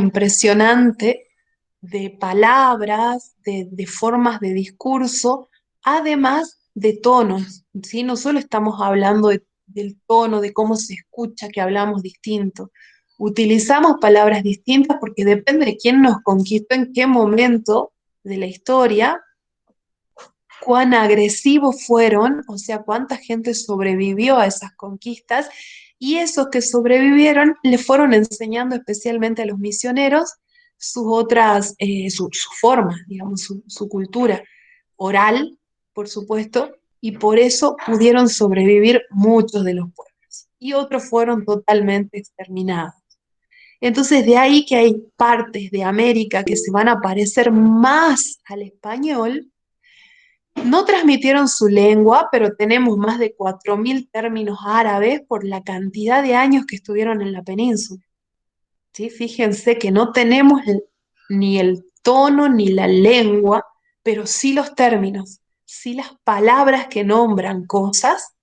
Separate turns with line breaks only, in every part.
impresionante de palabras, de formas de discurso, además de tonos, ¿sí? No solo estamos hablando del tono, de cómo se escucha, que hablamos distinto. Utilizamos palabras distintas porque depende de quién nos conquistó en qué momento de la historia, cuán agresivos fueron, o sea, cuánta gente sobrevivió a esas conquistas, y esos que sobrevivieron le fueron enseñando especialmente a los misioneros sus otras, su forma, digamos, su cultura oral, por supuesto, y por eso pudieron sobrevivir muchos de los pueblos, y otros fueron totalmente exterminados. Entonces, de ahí que hay partes de América que se van a parecer más al español. No transmitieron su lengua, pero tenemos más de 4.000 términos árabes por la cantidad de años que estuvieron en la península. ¿Sí? Fíjense que no tenemos ni el tono ni la lengua, pero sí los términos, sí las palabras que nombran cosas,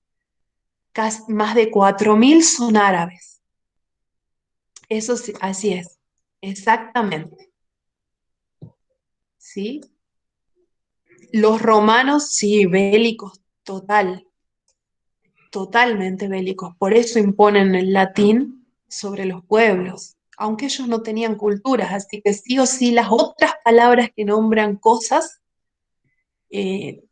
más de 4.000 son árabes. Eso sí, así es, exactamente. ¿Sí? Los romanos, sí, bélicos, total. Totalmente bélicos. Por eso imponen el latín sobre los pueblos, aunque ellos no tenían culturas, así que sí o sí las otras palabras que nombran cosas eh,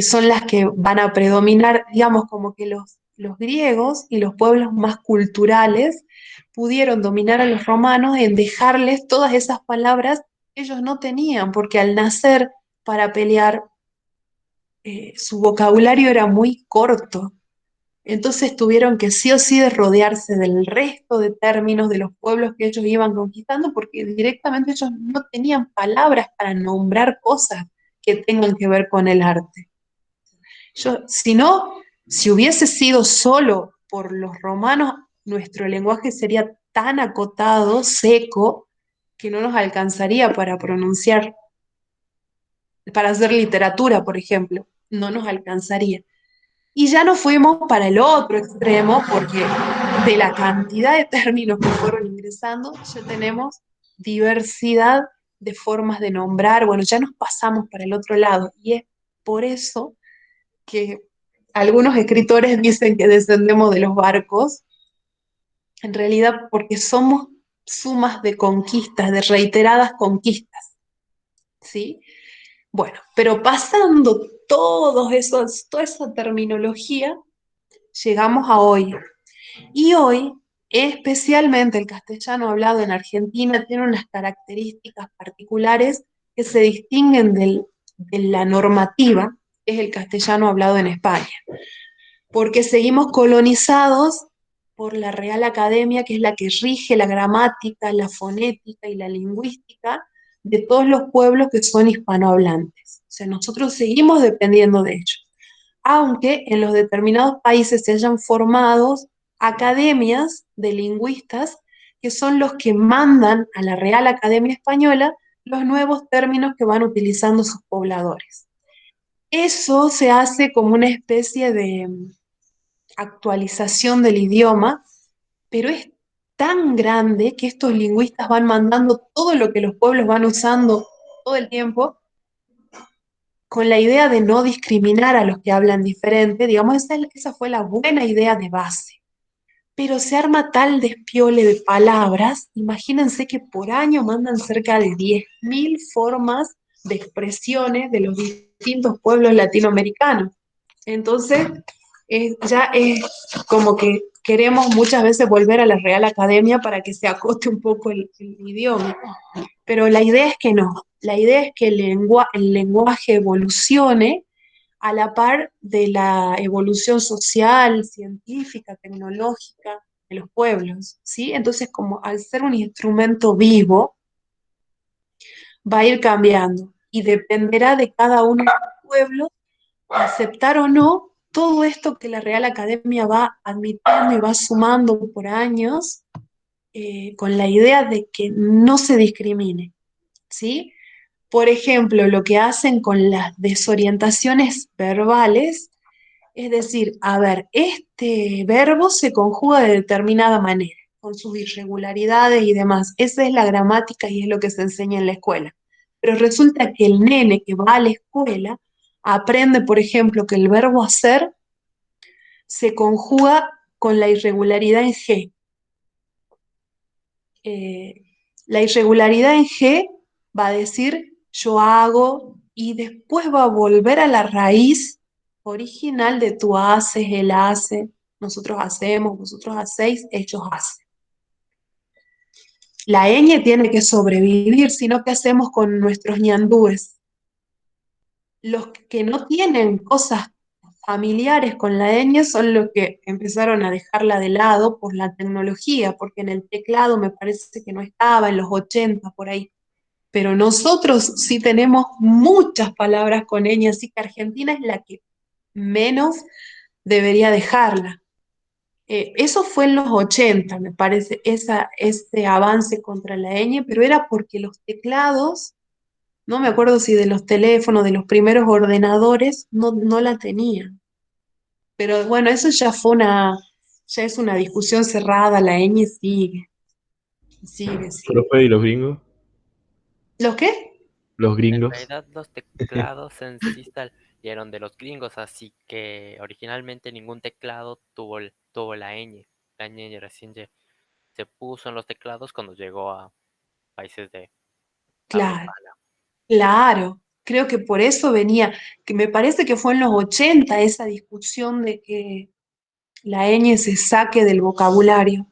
son las que van a predominar, digamos, como que los griegos y los pueblos más culturales pudieron dominar a los romanos en dejarles todas esas palabras que ellos no tenían, porque al nacer para pelear, su vocabulario era muy corto. Entonces tuvieron que sí o sí de rodearse del resto de términos de los pueblos que ellos iban conquistando, porque directamente ellos no tenían palabras para nombrar cosas que tengan que ver con el arte. Si no, si hubiese sido solo por los romanos, nuestro lenguaje sería tan acotado, seco, que no nos alcanzaría para pronunciar, para hacer literatura, por ejemplo. No nos alcanzaría. Y ya nos fuimos para el otro extremo, porque de la cantidad de términos que fueron ingresando, ya tenemos diversidad de formas de nombrar. Bueno, ya nos pasamos para el otro lado. Y es por eso que algunos escritores dicen que descendemos de los barcos, en realidad porque somos sumas de conquistas, de reiteradas conquistas, ¿sí? Bueno, pero pasando toda esa terminología, llegamos a hoy. Y hoy, especialmente el castellano hablado en Argentina, tiene unas características particulares que se distinguen de la normativa, que es el castellano hablado en España, porque seguimos colonizados por la Real Academia, que es la que rige la gramática, la fonética y la lingüística de todos los pueblos que son hispanohablantes. O sea, nosotros seguimos dependiendo de ellos, aunque en los determinados países se hayan formado academias de lingüistas que son los que mandan a la Real Academia Española los nuevos términos que van utilizando sus pobladores. Eso se hace como una especie de actualización del idioma, pero es tan grande que estos lingüistas van mandando todo lo que los pueblos van usando todo el tiempo con la idea de no discriminar a los que hablan diferente. Digamos, esa fue la buena idea de base. Pero se arma tal despiole de palabras, imagínense que por año mandan cerca de 10.000 formas de expresiones de los distintos pueblos latinoamericanos. Entonces, ya es como que queremos muchas veces volver a la Real Academia para que se acote un poco el idioma. Pero la idea es que no. La idea es que el lenguaje evolucione a la par de la evolución social, científica, tecnológica de los pueblos, ¿sí? Entonces, como al ser un instrumento vivo, va a ir cambiando y dependerá de cada uno de los pueblos aceptar o no todo esto que la Real Academia va admitiendo y va sumando por años, con la idea de que no se discrimine, ¿sí? Por ejemplo, lo que hacen con las desorientaciones verbales, es decir, a ver, este verbo se conjuga de determinada manera. con sus irregularidades y demás. Esa es la gramática y es lo que se enseña en la escuela. Pero resulta que el nene que va a la escuela aprende, por ejemplo, que el verbo hacer se conjuga con la irregularidad en G. Eh, la irregularidad en G va a decir yo hago y después va a volver a la raíz original de tú haces, él hace, nosotros hacemos, vosotros hacéis, ellos hacen. La ñ tiene que sobrevivir, sino ¿qué hacemos con nuestros ñandúes? Los que no tienen cosas familiares con la ñ son los que empezaron a dejarla de lado por la tecnología, porque en el teclado me parece que no estaba, en los 80 por ahí. Pero nosotros sí tenemos muchas palabras con ñ, así que Argentina es la que menos debería dejarla. Eso fue en los 80, me parece, ese avance contra la ñ, pero era porque los teclados, no me acuerdo si de los teléfonos, de los primeros ordenadores, no la tenían. Pero bueno, eso ya es una discusión cerrada, la ñ sigue, sigue, sigue.
Profe, ¿y los gringos?
¿Los qué?
Los
En
gringos.
realidad los teclados en sí salieron de los gringos, así que originalmente ningún teclado tuvo la ñ. La ñ recién se puso en los teclados cuando llegó a países de habla
Claro,
hispana.
claro. Creo que por eso venía, que me parece que fue en los 80 esa discusión de que la ñ se saque del vocabulario,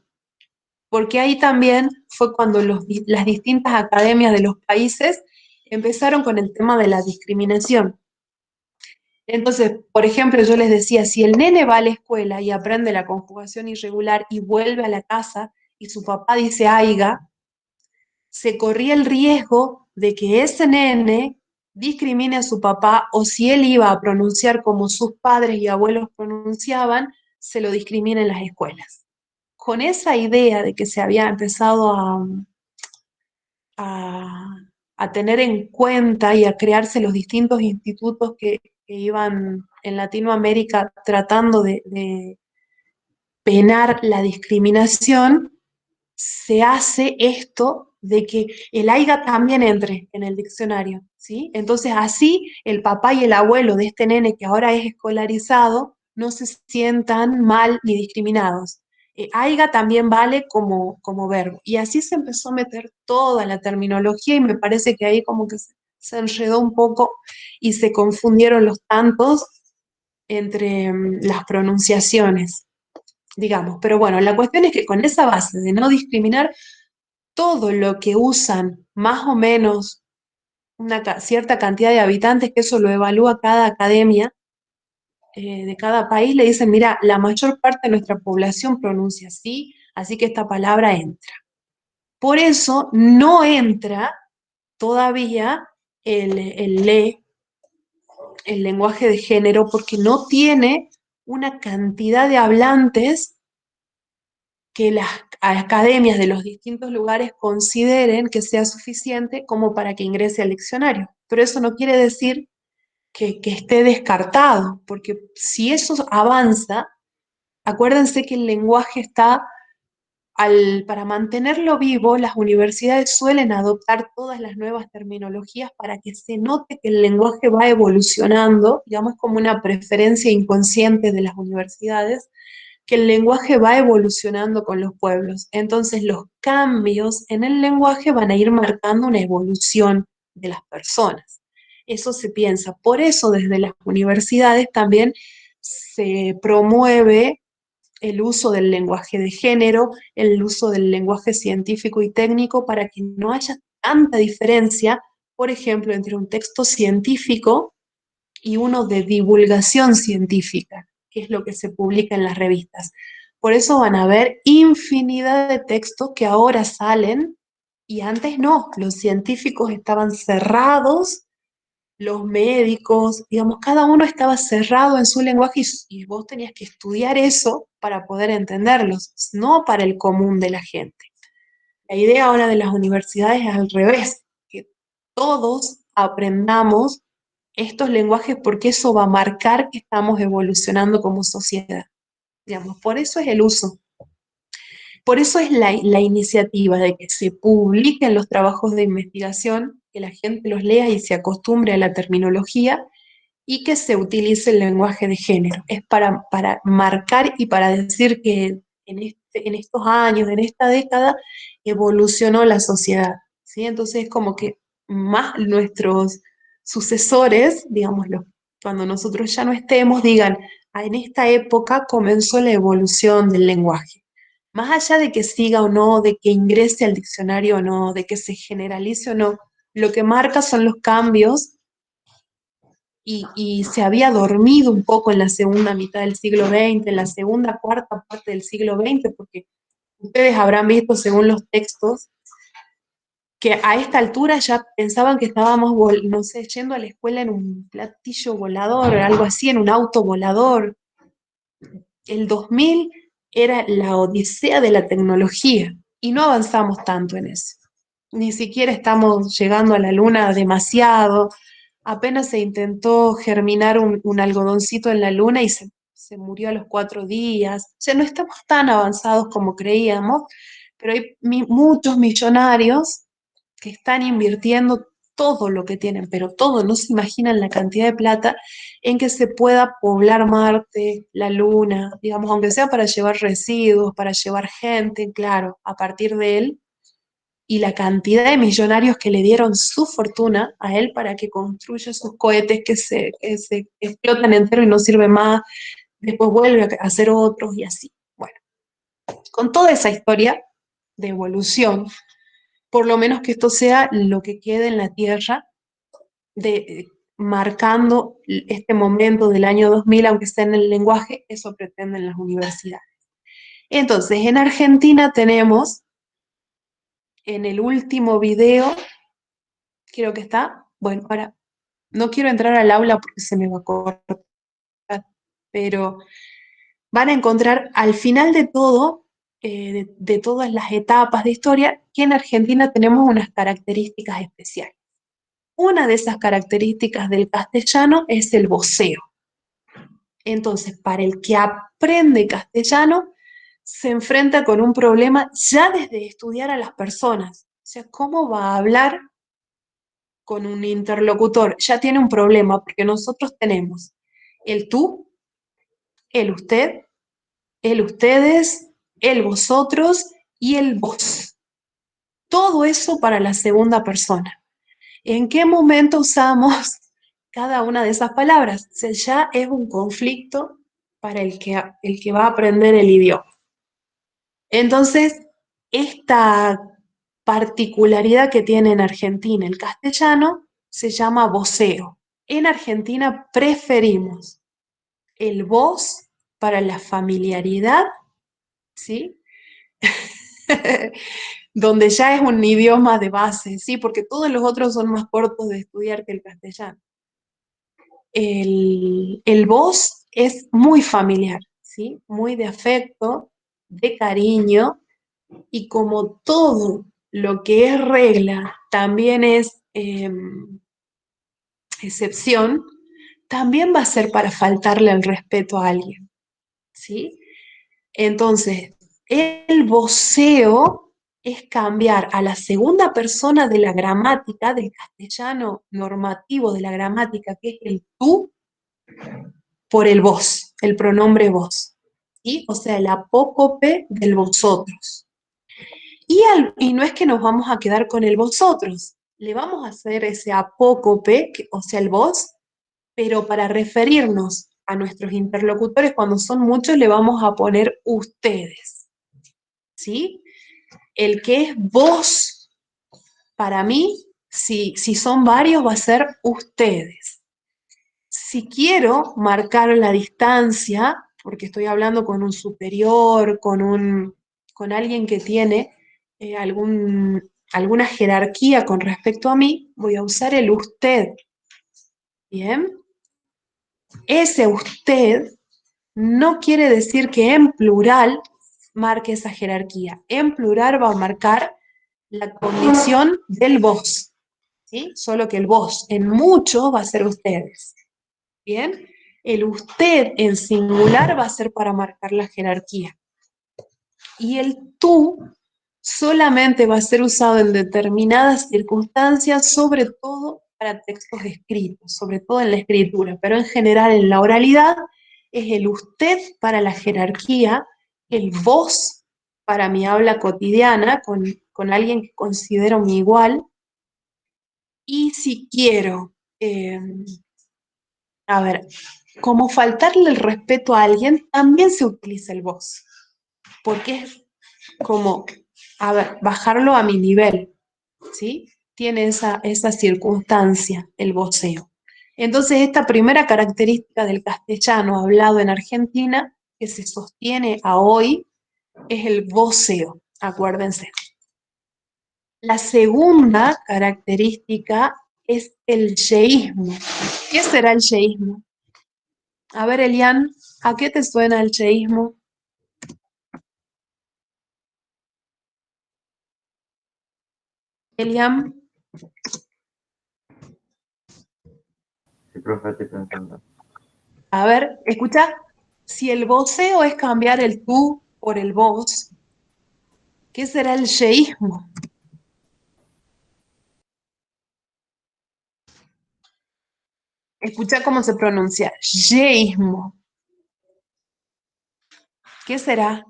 porque ahí también fue cuando las distintas academias de los países empezaron con el tema de la discriminación. Entonces, por ejemplo, yo les decía, si el nene va a la escuela y aprende la conjugación irregular y vuelve a la casa y su papá dice aiga, se corría el riesgo de que ese nene discrimine a su papá o si él iba a pronunciar como sus padres y abuelos pronunciaban, se lo discrimina en las escuelas. Con esa idea de que se había empezado a, a tener en cuenta y a crearse los distintos institutos que iban en Latinoamérica tratando de penar la discriminación, se hace esto de que el AIGA también entre en el diccionario, ¿sí? Entonces así el papá y el abuelo de este nene que ahora es escolarizado no se sientan mal ni discriminados. AIGA también vale como verbo. Y así se empezó a meter toda la terminología y me parece que ahí como que se enredó un poco y se confundieron los tantos entre las pronunciaciones, digamos. Pero bueno, la cuestión es que con esa base de no discriminar, todo lo que usan más o menos una cierta cantidad de habitantes, que eso lo evalúa cada academia de cada país, le dicen, mira, la mayor parte de nuestra población pronuncia así, así que esta palabra entra. Por eso no entra todavía el le, el lenguaje de género, porque no tiene una cantidad de hablantes que las academias de los distintos lugares consideren que sea suficiente como para que ingrese al diccionario. Pero eso no quiere decir que esté descartado, porque si eso avanza, acuérdense que el lenguaje está, para mantenerlo vivo, las universidades suelen adoptar todas las nuevas terminologías para que se note que el lenguaje va evolucionando, digamos como una preferencia inconsciente de las universidades, que el lenguaje va evolucionando con los pueblos. Entonces los cambios en el lenguaje van a ir marcando una evolución de las personas. Eso se piensa. Por eso desde las universidades también se promueve el uso del lenguaje de género, el uso del lenguaje científico y técnico para que no haya tanta diferencia, por ejemplo, entre un texto científico y uno de divulgación científica, que es lo que se publica en las revistas. Por eso van a haber infinidad de textos que ahora salen y antes no, los científicos estaban cerrados, los médicos, digamos, cada uno estaba cerrado en su lenguaje y vos tenías que estudiar eso para poder entenderlos, no para el común de la gente. La idea ahora de las universidades es al revés, que todos aprendamos estos lenguajes porque eso va a marcar que estamos evolucionando como sociedad. Digamos, por eso es el uso. Por eso es la iniciativa de que se publiquen los trabajos de investigación, que la gente los lea y se acostumbre a la terminología y que se utilice el lenguaje de género. Es para marcar y para decir que en estos años, en esta década, evolucionó la sociedad, ¿sí? Entonces es como que más nuestros sucesores, digámoslo, cuando nosotros ya no estemos, digan, "Ah, en esta época comenzó la evolución del lenguaje". Más allá de que siga o no, de que ingrese al diccionario o no, de que se generalice o no, lo que marca son los cambios y se había dormido un poco en la segunda mitad del siglo XX, en la segunda, cuarta parte del siglo XX, porque ustedes habrán visto según los textos que a esta altura ya pensaban que estábamos, no sé, yendo a la escuela en un platillo volador, algo así, en un auto volador. El 2000 era la odisea de la tecnología y no avanzamos tanto en eso. Ni siquiera estamos llegando a la luna demasiado. Apenas se intentó germinar un algodoncito en la luna y se murió a los 4 días. O sea, no estamos tan avanzados como creíamos, pero hay muchos millonarios que están invirtiendo todo lo que tienen, pero todo, no se imaginan la cantidad de plata en que se pueda poblar Marte, la Luna, digamos, aunque sea para llevar residuos, para llevar gente, claro, a partir de él, y la cantidad de millonarios que le dieron su fortuna a él para que construya sus cohetes que se explotan entero y no sirven más, después vuelve a hacer otros y así. Bueno, con toda esa historia de evolución, por lo menos que esto sea lo que quede en la Tierra de marcando este momento del año 2000, aunque sea en el lenguaje, eso pretenden las universidades. Entonces, en Argentina tenemos, en el último video, creo que está, bueno, ahora no quiero entrar al aula porque se me va a cortar, pero van a encontrar al final de todo, de todas las etapas de historia, que en Argentina tenemos unas características especiales. Una de esas características del castellano es el voceo. Entonces, para el que aprende castellano, se enfrenta con un problema ya desde estudiar a las personas. O sea, ¿cómo va a hablar con un interlocutor? Ya tiene un problema, porque nosotros tenemos el tú, el usted, el ustedes, el vosotros y el vos. Todo eso para la segunda persona. ¿En qué momento usamos cada una de esas palabras? O sea, ya es un conflicto para el que va a aprender el idioma. Entonces, esta particularidad que tiene en Argentina el castellano se llama voceo. En Argentina preferimos el vos para la familiaridad, ¿sí? Donde ya es un idioma de base, ¿sí? Porque todos los otros son más cortos de estudiar que el castellano. El vos es muy familiar, ¿sí? Muy de afecto, de cariño, y como todo lo que es regla también es excepción, también va a ser para faltarle el respeto a alguien, ¿sí? Entonces, el voceo es cambiar a la segunda persona de la gramática, del castellano normativo de la gramática, que es el tú, por el vos, el pronombre vos, ¿sí? O sea, el apócope del vosotros. Y no es que nos vamos a quedar con el vosotros, le vamos a hacer ese apócope, o sea, el vos, pero para referirnos a nuestros interlocutores, cuando son muchos, le vamos a poner ustedes, ¿sí? El que es vos, para mí, si son varios, va a ser ustedes. Si quiero marcar la distancia, porque estoy hablando con un superior, con alguien que tiene alguna jerarquía con respecto a mí, voy a usar el usted. Bien, ese usted no quiere decir que en plural marque esa jerarquía. En plural va a marcar la condición del vos, ¿sí? Solo que el vos en mucho va a ser ustedes. Bien, el usted en singular va a ser para marcar la jerarquía. Y el tú solamente va a ser usado en determinadas circunstancias, sobre todo para textos escritos, sobre todo en la escritura, pero en general en la oralidad es el usted para la jerarquía, el vos para mi habla cotidiana con alguien que considero mi igual, y si quiero, a ver, como faltarle el respeto a alguien, también se utiliza el vos, porque es como, a ver, bajarlo a mi nivel, ¿sí? Tiene esa circunstancia, el voceo. Entonces, esta primera característica del castellano hablado en Argentina, que se sostiene a hoy, es el voceo, acuérdense. La segunda característica es el yeísmo. ¿Qué será el yeísmo? A ver, Elian, ¿a qué te suena el yeísmo? Elian,
Sí, profe, estoy pensando.
a ver, escucha, si el voceo es cambiar el tú por el vos, ¿qué será el yeísmo? Escucha cómo se pronuncia, yeísmo. ¿Qué será?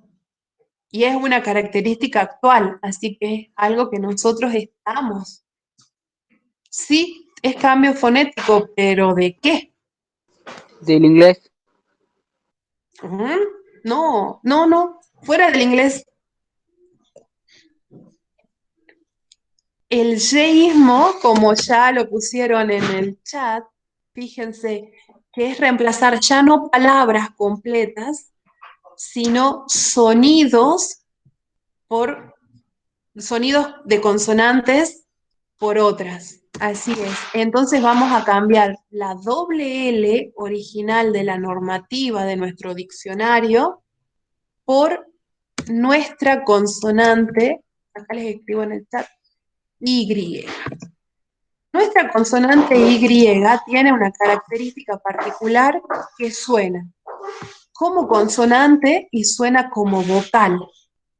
Y es una característica actual, así que es algo que nosotros estamos. Sí, es cambio fonético, pero ¿de qué?
Del inglés.
¿Mm? No, no, no, fuera del inglés. El yeísmo, como ya lo pusieron en el chat, fíjense que es reemplazar ya no palabras completas, sino sonidos por sonidos de consonantes por otras. Así es. Entonces vamos a cambiar la doble L original de la normativa de nuestro diccionario por nuestra consonante, acá les escribo en el chat, Y. Nuestra consonante Y tiene una característica particular que suena como consonante y suena como vocal,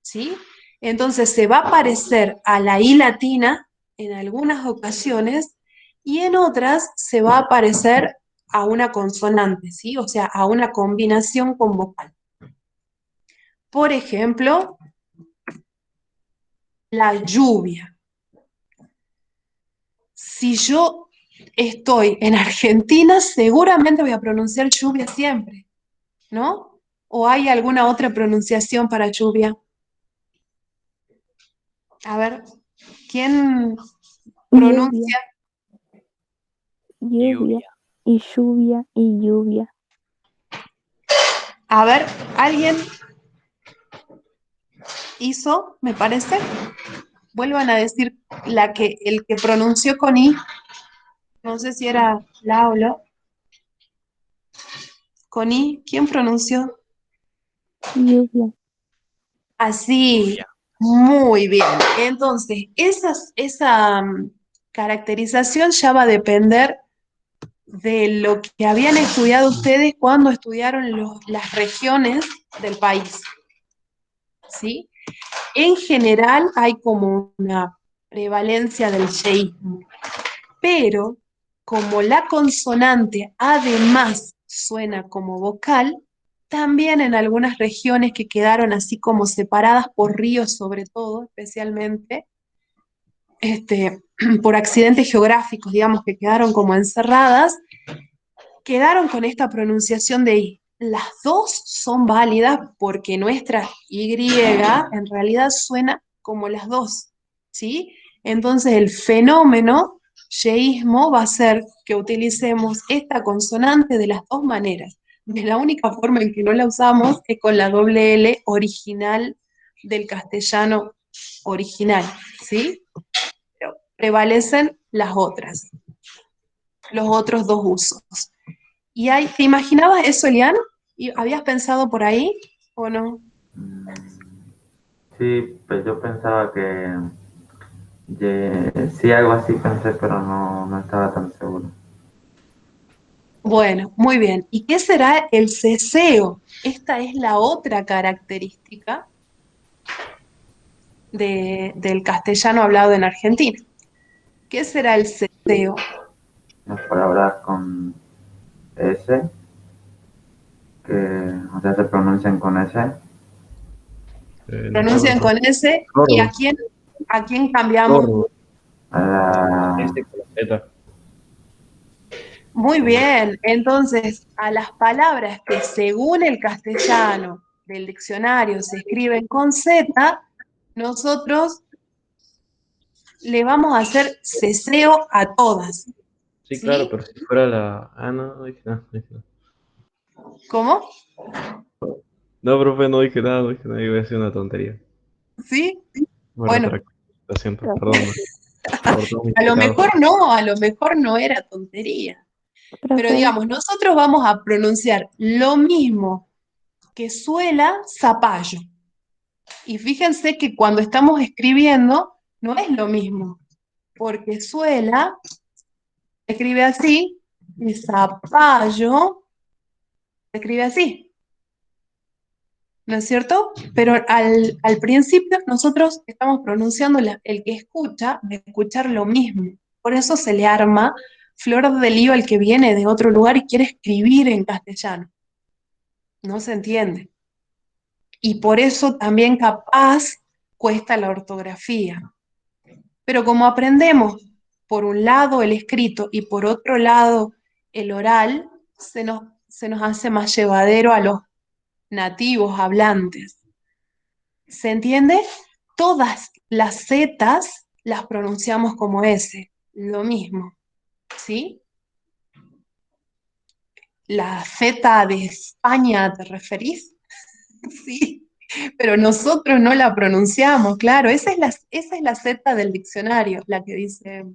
¿sí? Entonces se va a parecer a la I latina en algunas ocasiones y en otras se va a parecer a una consonante, ¿sí? O sea, a una combinación con vocal. Por ejemplo, la lluvia. Si yo estoy en Argentina, seguramente voy a pronunciar lluvia siempre, ¿no? ¿O hay alguna otra pronunciación para lluvia? A ver, ¿quién
Lluvia,
pronuncia?
lluvia,
Lluvia.
y lluvia, y lluvia.
A ver, ¿alguien hizo, me parece? Vuelvan a decir el que pronunció con I. No sé si era Laulo. Con I, ¿quién pronunció?
Lluvia.
Así,
Lluvia.
muy bien. Entonces, esa caracterización ya va a depender de lo que habían estudiado ustedes cuando estudiaron las regiones del país, ¿sí? En general hay como una prevalencia del yeísmo, pero como la consonante además suena como vocal, también en algunas regiones que quedaron así como separadas por ríos sobre todo, especialmente, por accidentes geográficos, digamos, que quedaron como encerradas, quedaron con esta pronunciación de I. Las dos son válidas porque nuestra Y en realidad suena como las dos, ¿sí? Entonces el fenómeno yeísmo va a ser que utilicemos esta consonante de las dos maneras. De la única forma en que no la usamos es con la doble L original del castellano original, ¿sí? Pero prevalecen las otras, los otros dos usos. ¿Te imaginabas eso, Elian? ¿Y habías pensado por ahí o no?
Sí, pues yo pensaba que sí, algo así pensé, pero no estaba tan seguro.
Bueno, muy bien. ¿Y qué será el ceseo? Esta es la otra característica del castellano hablado en Argentina. ¿Qué será el ceseo?
Las palabras con S, que, o sea, se pronuncian con S.
No sé,
Pronuncian
profe.
con S y
Zorro.
a quién cambiamos.
Zorro.
A la,
Este con la Z.
Muy bien, entonces a las palabras que según el castellano del diccionario se escriben con Z, nosotros le vamos a hacer ceseo a todas.
Sí, claro,
¿Sí?
pero si fuera la. Ah, no, no dije nada. No, dije nada.
¿Cómo?
No, profe, no dije nada, no dije nada. Iba a decir una tontería.
¿Sí?
Me
Bueno,
retracto. Lo siento,
Profe,
perdón por todos mis
a
pecados.
lo mejor no era tontería. Pero
profe,
digamos, nosotros vamos a pronunciar lo mismo que suela, zapallo. Y fíjense que cuando estamos escribiendo no es lo mismo, porque suela se escribe así y zapallo se escribe así, ¿no es cierto? Pero al principio nosotros estamos pronunciando, el que escucha, de escuchar lo mismo. Por eso se le arma flor de lío al que viene de otro lugar y quiere escribir en castellano. No se entiende. Y por eso también capaz cuesta la ortografía. Pero como aprendemos por un lado el escrito y por otro lado el oral, se nos hace más llevadero a los nativos hablantes. ¿Se entiende? Todas las zetas las pronunciamos como S, lo mismo, ¿sí? ¿La Z de España te referís? Sí, pero nosotros no la pronunciamos, claro, esa es la Z del diccionario, la que dice,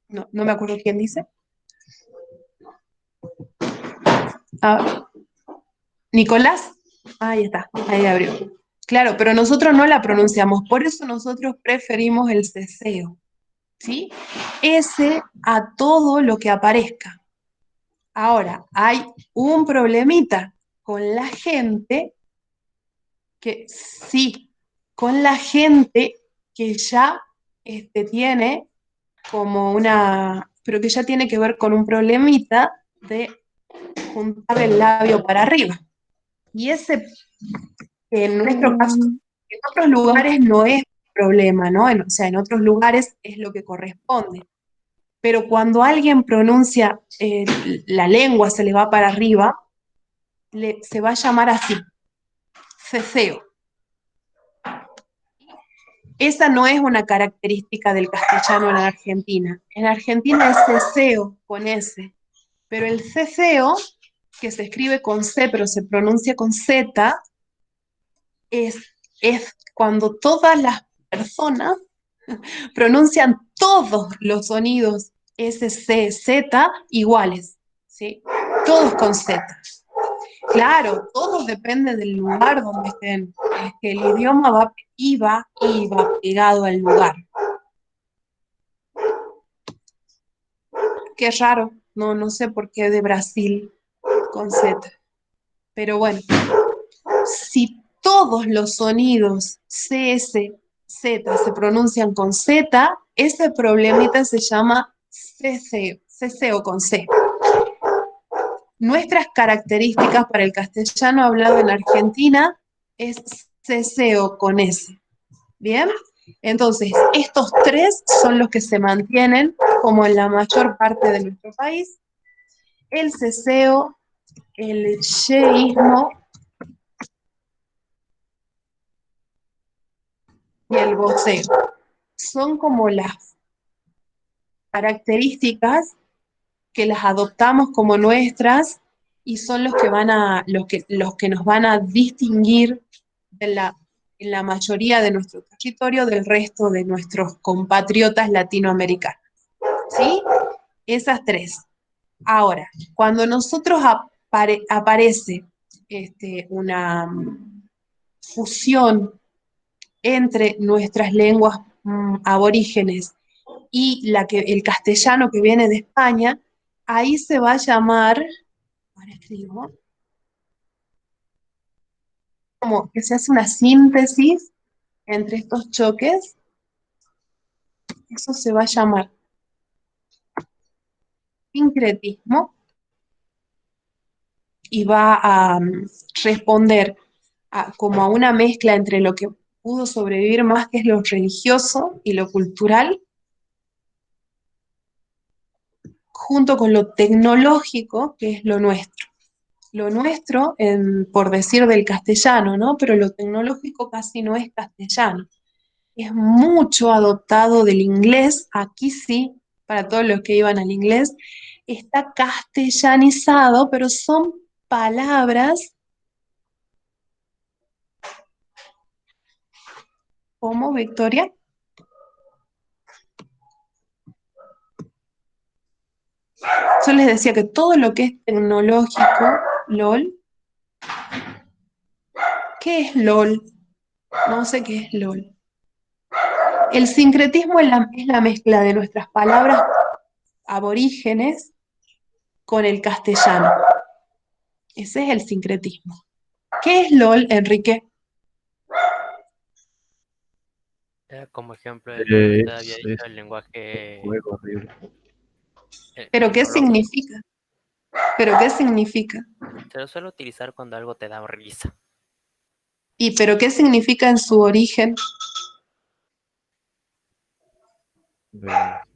no me acuerdo quién dice. Ah, Nicolás, ahí está, ahí abrió. Claro, pero nosotros no la pronunciamos, por eso nosotros preferimos el ceseo, ¿sí? Ese a todo lo que aparezca. Ahora, hay un problemita con la gente que sí, con la gente que ya tiene como pero que ya tiene que ver con un problemita de juntar el labio para arriba. Y ese, en nuestro caso,
em,
en otros lugares no es problema, ¿no? O sea, en otros lugares es lo que corresponde. Pero cuando alguien pronuncia, la lengua se le va para arriba, se va a llamar así, ceseo. Esa no es una característica del castellano en Argentina. En Argentina es ceseo con S, pero el ceseo, que se escribe con C pero se pronuncia con Z, es cuando todas las personas pronuncian todos los sonidos S, C, Z iguales, ¿sí? Todos con Z. Claro, todo depende del lugar donde estén. Es que el idioma va pegado al lugar. Qué raro, no sé por qué de Brasil con Z. Pero bueno, si todos los sonidos CS, Z se pronuncian con Z, ese problemita se llama ceseo, ceseo con C. Nuestras características para el castellano hablado en Argentina es ceseo con S. ¿Bien? Entonces, estos tres son los que se mantienen como en la mayor parte de nuestro país. El ceseo, el yeísmo y el voceo. Son como las características que las adoptamos como nuestras y son los que los que nos van a distinguir en la mayoría de nuestro territorio del resto de nuestros compatriotas latinoamericanos. ¿Sí? Esas tres. Ahora, cuando nosotros aparece una fusión entre nuestras lenguas aborígenes y el castellano que viene de España, ahí se va a llamar, ahora escribo, como que se hace una síntesis entre estos choques, eso se va a llamar sincretismo y va a responder como a una mezcla entre lo que pudo sobrevivir más, que es lo religioso y lo cultural, junto con lo tecnológico, que es lo nuestro. Lo nuestro, por decir del castellano, ¿no? Pero lo tecnológico casi no es castellano. Es mucho adoptado del inglés, aquí sí, para todos los que iban al inglés, está castellanizado, pero son palabras como, Victoria. Yo les decía que todo lo que es tecnológico, LOL, ¿qué es LOL? No sé qué es LOL. El sincretismo es la mezcla de nuestras palabras aborígenes con el castellano. Ese es el sincretismo. ¿Qué es LOL, Enrique?
Como ejemplo de lo que usted había
Es
dicho, el lenguaje
juego horrible.
¿Pero qué
tecnológico.
significa? ¿Pero qué significa?
Se lo suele utilizar cuando algo te da risa.
¿Pero qué significa en su origen?
Veamos.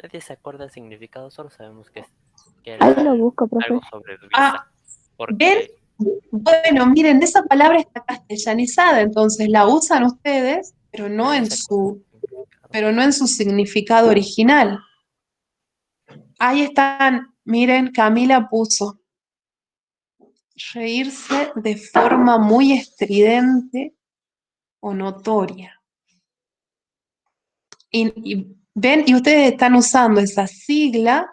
Nadie se acuerda del significado, solo sabemos que
Ahí lo
era
busco, profe.
algo sobre risa.
Ah, ¿ven?
Porque
Bueno, miren, esa palabra está castellanizada, entonces la usan ustedes,
nadie se acuerda del significado.
pero no en su significado original. Ahí están, miren, Camila puso reírse de forma muy estridente o notoria. Ven, y ustedes están usando esa sigla,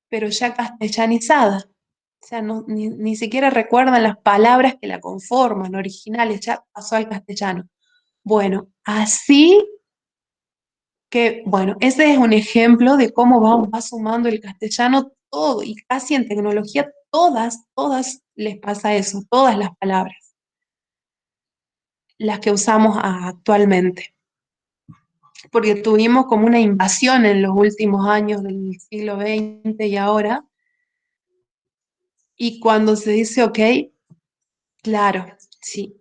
pero ya castellanizada. O sea, ni siquiera recuerdan las palabras que la conforman, originales, ya pasó al castellano. Bueno, así que, bueno, ese es un ejemplo de cómo va sumando el castellano todo, y casi en tecnología todas les pasa eso, todas las palabras, las que usamos actualmente. Porque tuvimos como una invasión en los últimos años del siglo XX y ahora, y cuando se dice ok, claro, sí,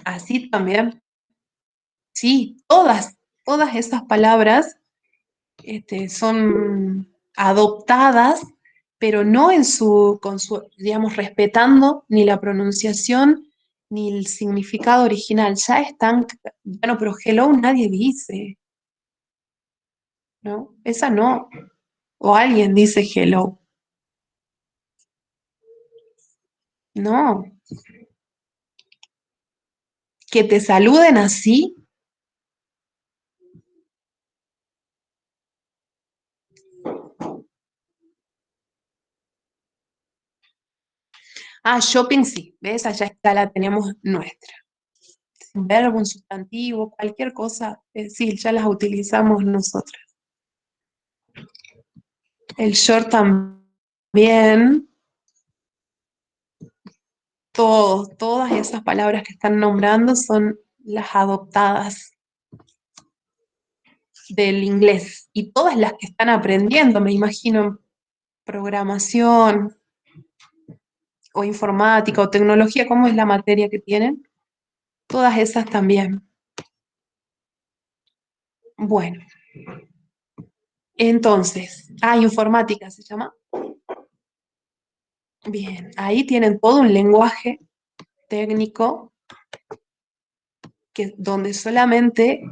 así también, sí, todas esas palabras son adoptadas, pero no digamos, respetando ni la pronunciación ni el significado original. Ya están, bueno, pero hello nadie dice, ¿no? Esa no. O alguien dice hello. No. Que te saluden así. Ah, shopping sí, ¿ves? Allá está, la tenemos nuestra. Un verbo, un sustantivo, cualquier cosa, sí, ya las utilizamos nosotras. El short también, todas esas palabras que están nombrando son las adoptadas del inglés. Y todas las que están aprendiendo, me imagino, en programación o informática o tecnología, ¿cómo es la materia que tienen? Todas esas también. Bueno, entonces, informática se llama. Bien, ahí tienen todo un lenguaje técnico donde solamente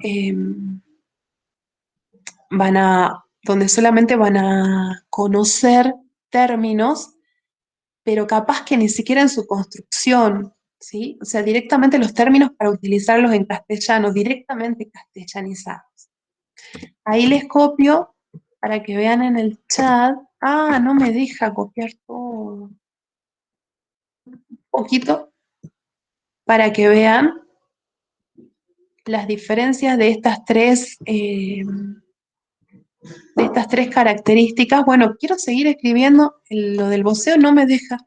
donde solamente van a conocer términos, pero capaz que ni siquiera en su construcción, ¿sí? O sea, directamente los términos para utilizarlos en castellano, directamente castellanizados. Ahí les copio para que vean en el chat. Ah, no me deja copiar todo. Un poquito para que vean las diferencias de estas tres características. Bueno, quiero seguir escribiendo, lo del voceo no me deja,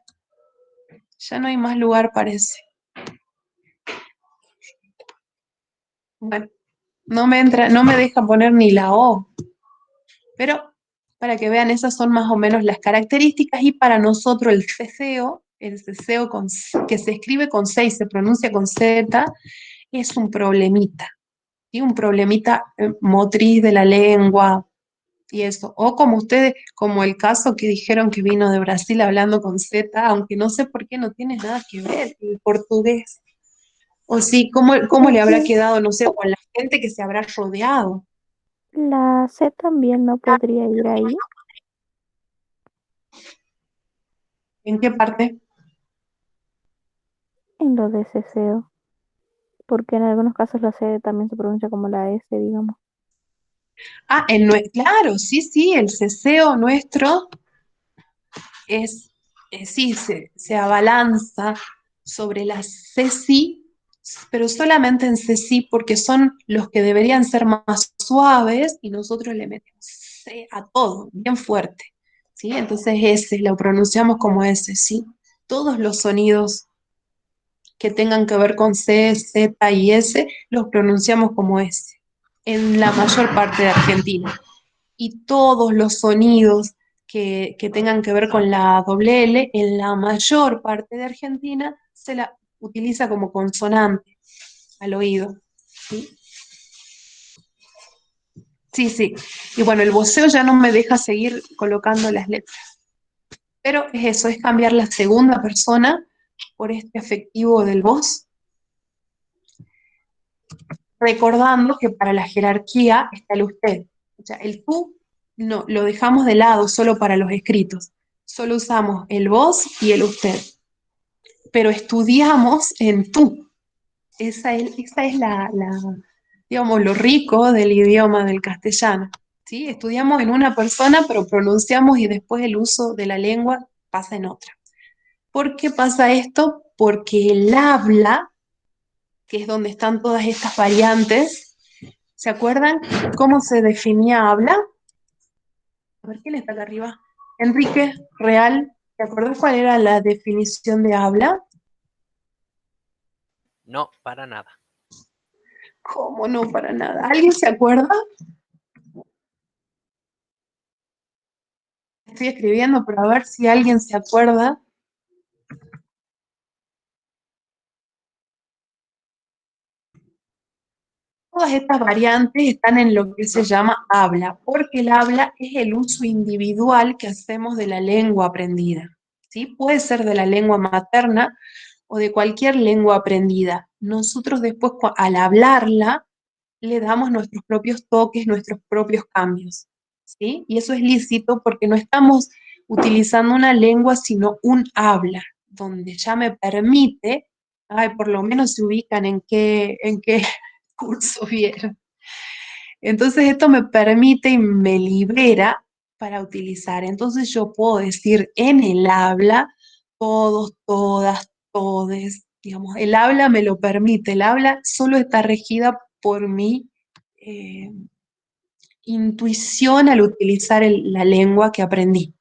ya no hay más lugar, parece. Bueno, no me deja poner ni la O, pero para que vean, esas son más o menos las características y para nosotros el ceseo que se escribe con C y se pronuncia con Z, es un problemita, ¿sí? Un problemita motriz de la lengua y eso. O como ustedes, como el caso que dijeron que vino de Brasil hablando con Z, aunque no sé por qué no tiene nada que ver el portugués. O sí, ¿cómo
Es
le habrá
que
quedado, no sé, con la gente que se habrá rodeado?
la C también no podría ir ahí,
¿En qué parte?
en lo de ceseo, porque en algunos casos la C también se pronuncia como la S, digamos.
Ah, claro, sí, sí, el ceseo nuestro es, sí, se abalanza sobre las ceci, pero solamente en ceci porque son los que deberían ser más suaves y nosotros le metemos C a todo, bien fuerte, ¿sí? Entonces ese lo pronunciamos como ese, ¿sí? Todos los sonidos que tengan que ver con C, Z y S los pronunciamos como S en la mayor parte de Argentina y todos los sonidos que tengan que ver con la doble L, en la mayor parte de Argentina se la utiliza como consonante al oído. ¿Sí? Sí, sí. Y bueno, el voceo ya no me deja seguir colocando las letras. Pero es eso, es cambiar la segunda persona por este afectivo del vos, recordando que para la jerarquía está el usted. O sea, el tú no, lo dejamos de lado solo para los escritos. Solo usamos el vos y el usted. Pero estudiamos en tú. Esa es digamos, lo rico del idioma del castellano. ¿Sí? Estudiamos en una persona, pero pronunciamos y después el uso de la lengua pasa en otra. ¿Por qué pasa esto? Porque el habla, que es donde están todas estas variantes, ¿se acuerdan cómo se definía habla? A ver quién está acá arriba. Enrique Real, ¿te acuerdas cuál era la definición de habla?
No, para nada.
¿Cómo no? Para nada. ¿Alguien se acuerda? Estoy escribiendo, pero a ver si alguien se acuerda. Todas estas variantes están en lo que se llama habla, porque el habla es el uso individual que hacemos de la lengua aprendida. ¿Sí? Puede ser de la lengua materna o de cualquier lengua aprendida. Nosotros después, al hablarla, le damos nuestros propios toques, nuestros propios cambios. ¿Sí? Y eso es lícito porque no estamos utilizando una lengua, sino un habla, donde ya me permite, ay, por lo menos se ubican en qué curso vieron. Entonces esto me permite y me libera para utilizar. Entonces yo puedo decir en el habla, todos, todas, todes, digamos, el habla me lo permite, el habla solo está regida por mi eh, intuición al utilizar la lengua que aprendí.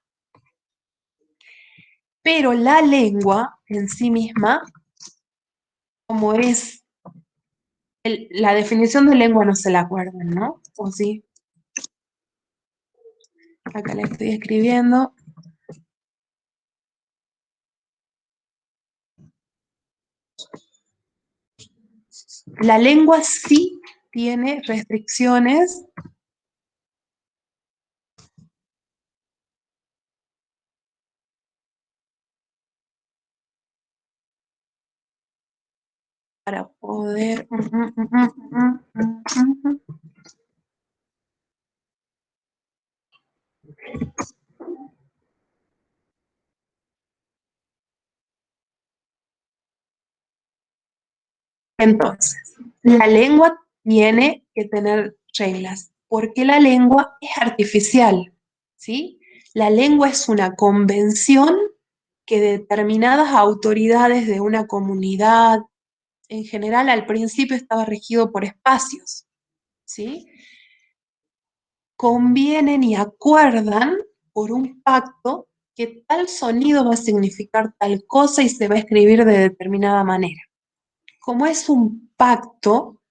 Pero la lengua en sí misma, como es, la definición de lengua no se la acuerdan, ¿no? ¿O sí? Acá la estoy escribiendo. La lengua sí tiene restricciones para poder... Entonces, la lengua tiene que tener reglas, porque la lengua es artificial, ¿sí? La lengua es una convención que determinadas autoridades de una comunidad, en general al principio estaba regido por espacios, ¿sí? Convienen y acuerdan por un pacto que tal sonido va a significar tal cosa y se va a escribir de determinada manera. Como es un pacto,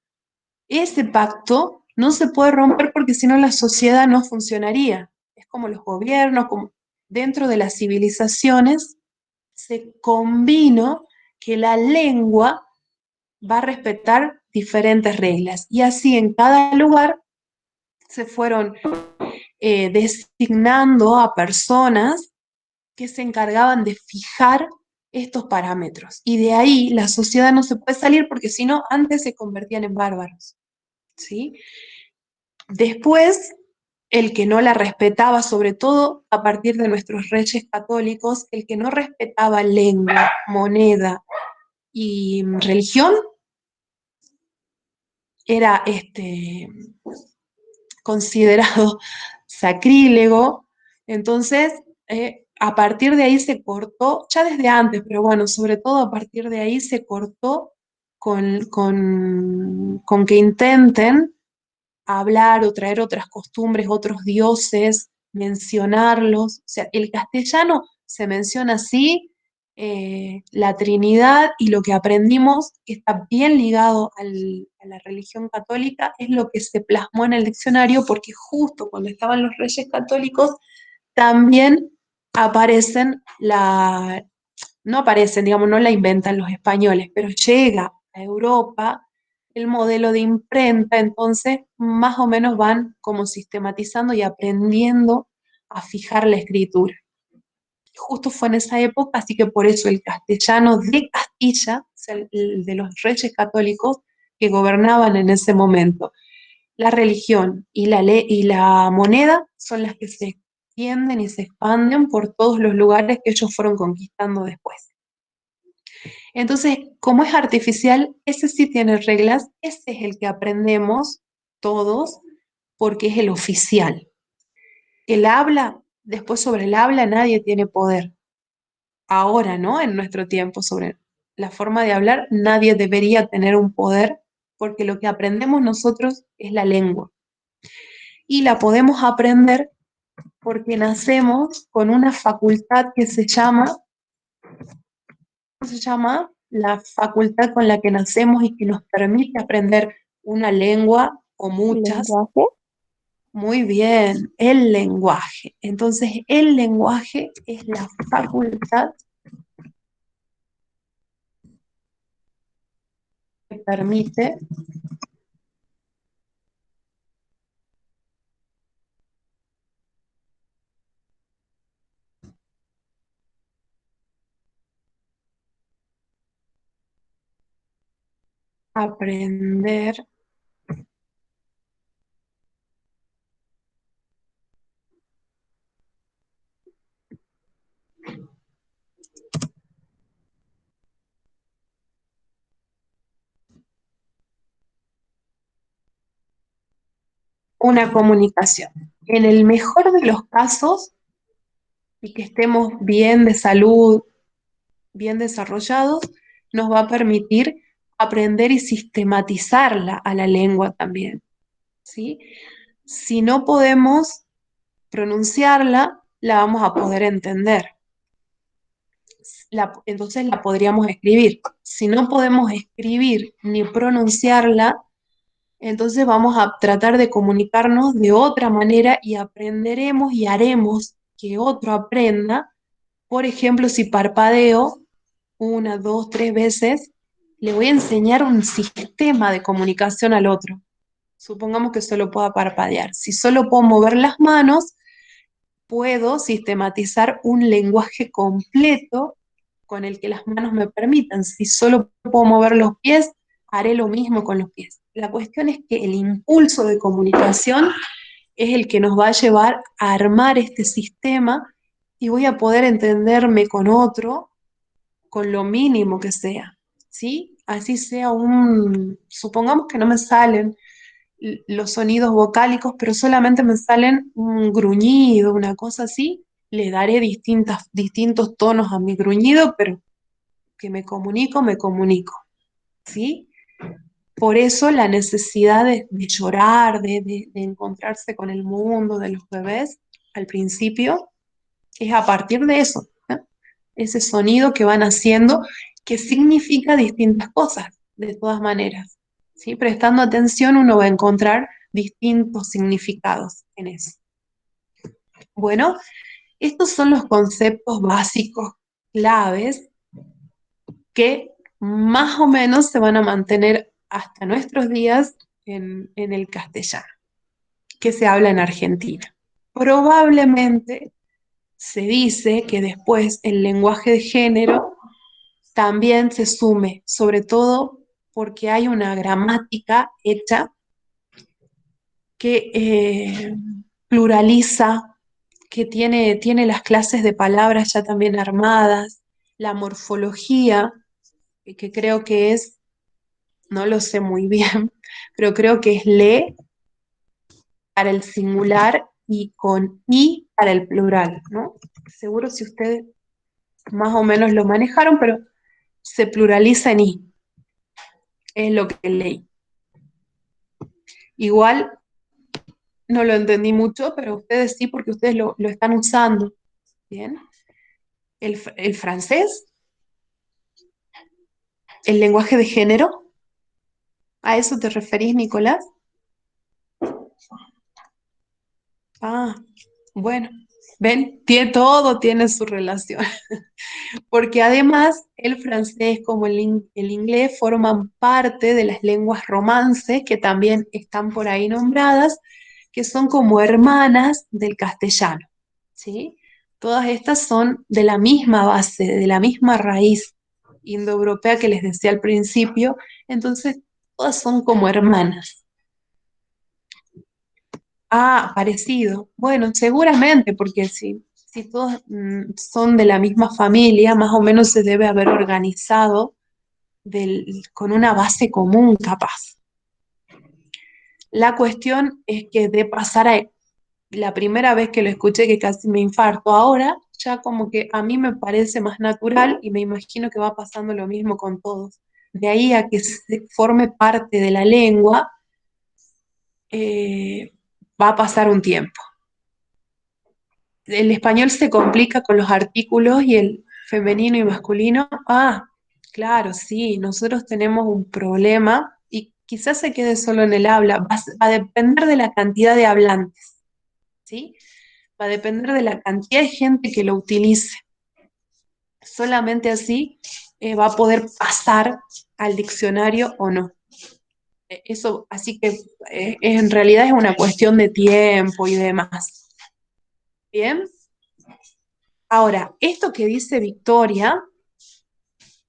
ese pacto no se puede romper porque si no la sociedad no funcionaría. Es como los gobiernos, como dentro de las civilizaciones se combinó que la lengua va a respetar diferentes reglas. Y así en cada lugar se fueron designando a personas que se encargaban de fijar estos parámetros. Y de ahí la sociedad no se puede salir porque si no, antes se convertían en bárbaros. ¿Sí? Después, el que no la respetaba, sobre todo a partir de nuestros reyes católicos, el que no respetaba lengua, moneda y religión, era considerado sacrílego. Entonces, a partir de ahí se cortó, ya desde antes, pero bueno, sobre todo a partir de ahí se cortó con que intenten hablar o traer otras costumbres, otros dioses, mencionarlos. O sea, el castellano se menciona así, la Trinidad y lo que aprendimos, que está bien ligado a la religión católica, es lo que se plasmó en el diccionario, porque justo cuando estaban los reyes católicos, también aparecen no aparecen, digamos, no la inventan los españoles, pero llega a Europa el modelo de imprenta, entonces más o menos van como sistematizando y aprendiendo a fijar la escritura. Justo fue en esa época, así que por eso el castellano de Castilla, o sea, el de los reyes católicos que gobernaban en ese momento, la religión y la moneda son las que se extienden y se expanden por todos los lugares que ellos fueron conquistando después. Entonces, como es artificial, ese sí tiene reglas, ese es el que aprendemos todos porque es el oficial. El habla, después sobre el habla nadie tiene poder. Ahora, ¿no? En nuestro tiempo, sobre la forma de hablar, nadie debería tener un poder porque lo que aprendemos nosotros es la lengua. Y la podemos aprender porque nacemos con una facultad que se llama la facultad con la que nacemos y que nos permite aprender una lengua o muchas.
Lenguaje.
Muy bien, el lenguaje. Entonces, el lenguaje es la facultad que permite aprender una comunicación. En el mejor de los casos, y que estemos bien de salud, bien desarrollados, nos va a permitir aprender y sistematizarla a la lengua también, ¿sí? Si no podemos pronunciarla, la vamos a poder entender. Entonces la podríamos escribir. Si no podemos escribir ni pronunciarla, entonces vamos a tratar de comunicarnos de otra manera y aprenderemos y haremos que otro aprenda. Por ejemplo, si parpadeo una, dos, tres veces, le voy a enseñar un sistema de comunicación al otro. Supongamos que solo pueda parpadear. Si solo puedo mover las manos, puedo sistematizar un lenguaje completo con el que las manos me permitan. Si solo puedo mover los pies, haré lo mismo con los pies. La cuestión es que el impulso de comunicación es el que nos va a llevar a armar este sistema y voy a poder entenderme con otro con lo mínimo que sea, ¿sí? Así sea supongamos que no me salen los sonidos vocálicos, pero solamente me salen un gruñido, una cosa así, le daré distintos tonos a mi gruñido, pero que me comunico, ¿sí? Por eso la necesidad de llorar, de encontrarse con el mundo de los bebés al principio, es a partir de eso, ¿no? Ese sonido que van haciendo, que significa distintas cosas, de todas maneras, ¿sí? Prestando atención uno va a encontrar distintos significados en eso. Bueno, estos son los conceptos básicos claves que más o menos se van a mantener hasta nuestros días en el castellano, que se habla en Argentina. Probablemente se dice que después el lenguaje de género también se sume, sobre todo porque hay una gramática hecha que pluraliza, que tiene las clases de palabras ya también armadas, la morfología, que creo que es, no lo sé muy bien, pero creo que es le para el singular y con i para el plural, ¿no? Seguro si ustedes más o menos lo manejaron, pero se pluraliza en i, es lo que leí. Igual no lo entendí mucho, pero ustedes sí, porque ustedes lo están usando. ¿Bien? El francés, el lenguaje de género, ¿a eso te referís, Nicolás? Ah, bueno, ven, todo tiene su relación, porque además el francés como el inglés forman parte de las lenguas romances que también están por ahí nombradas, que son como hermanas del castellano, ¿sí? Todas estas son de la misma base, de la misma raíz indoeuropea que les decía al principio, entonces todas son como hermanas. Ah, parecido. Bueno, seguramente, porque si todos son de la misma familia, más o menos se debe haber organizado con una base común, capaz. La cuestión es que de pasar a la primera vez que lo escuché que casi me infarto, ahora ya como que a mí me parece más natural y me imagino que va pasando lo mismo con todos. De ahí a que se forme parte de la lengua, eh, va a pasar un tiempo. El español se complica con los artículos y el femenino y masculino. Ah, claro, sí, nosotros tenemos un problema y quizás se quede solo en el habla. Va a depender de la cantidad de hablantes, ¿sí? Va a depender de la cantidad de gente que lo utilice. Solamente así va a poder pasar al diccionario o no. Eso, así que en realidad es una cuestión de tiempo y demás. Bien. Ahora, esto que dice Victoria,